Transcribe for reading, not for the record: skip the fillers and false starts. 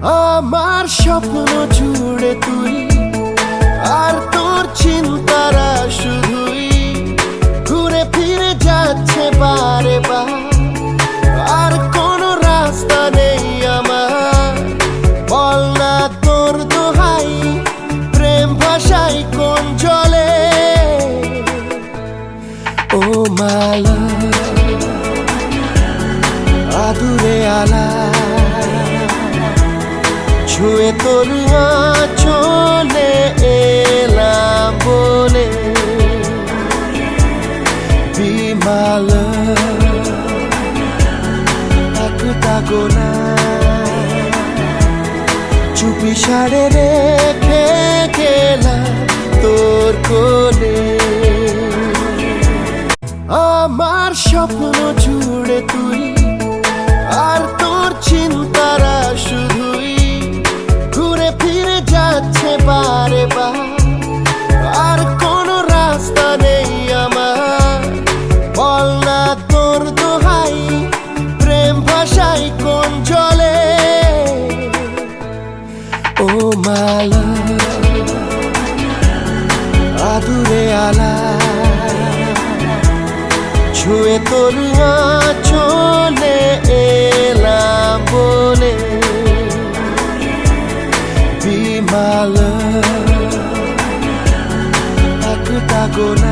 আমার স্বপ্ন জুড়ে তুই আর তোর চিন্তারা শুধুই ঘুরে ফিরে যাচ্ছে বারে বার। আর কোনো রাস্তা নেই আমার, বল না তোর দোহাই, প্রেম ভাষাই কোন জলে। ও মালা আদুরে আলা ছুঁয়ে তোর চলে এলাম বলে বিমাল একটা গোনা চুপি সারে রেখে গেলাম তোর কোলে। আমার স্বপ্ন জুড়ে তুই আর তোর চিন্তারা শুধুই ঘুরে ফিরে যাচ্ছে বারে বার। আর কোনো রাস্তা নেই আমার, বল না তোর দোহাই, প্রেম ভাষাই কোন জলে। ও মালা আদুরে আলা ছুঁয়ে তোর চলে এলাম বলে বিমাল একটা গোনা